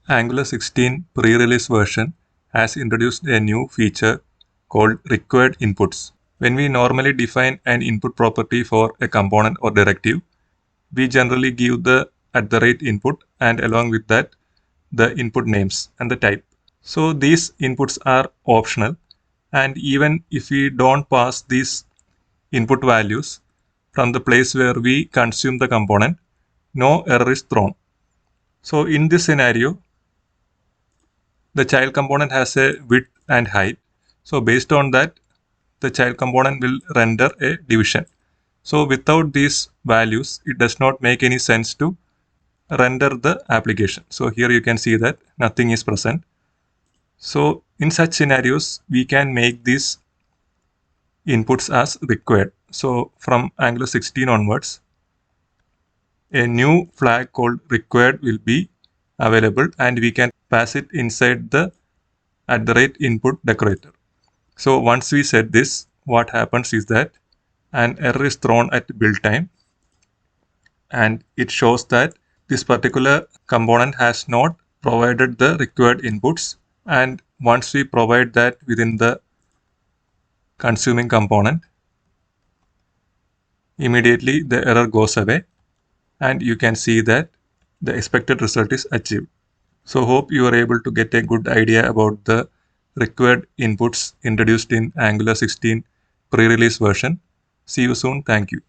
Angular 16 pre-release version has introduced a new feature called required inputs. When we normally define an input property for a component or directive, we generally give the @input and along with that the input names and the type. So these inputs are optional, and even if we don't pass these input values from the place where we consume the component, no error is thrown. So in this scenario, the child component has a width and height. So based on that, the child component will render a division. So without these values, it does not make any sense to render the application. So here you can see that nothing is present. So in such scenarios, we can make these inputs as required. So from Angular 16 onwards, a new flag called required will be available, and we can pass it inside the @input decorator. So once we set this, what happens is that an error is thrown at build time, and it shows that this particular component has not provided the required inputs. And once we provide that within the consuming component, immediately the error goes away, and you can see that the expected result is achieved. So hope you are able to get a good idea about the required inputs introduced in Angular 16 pre-release version. See you soon. Thank you.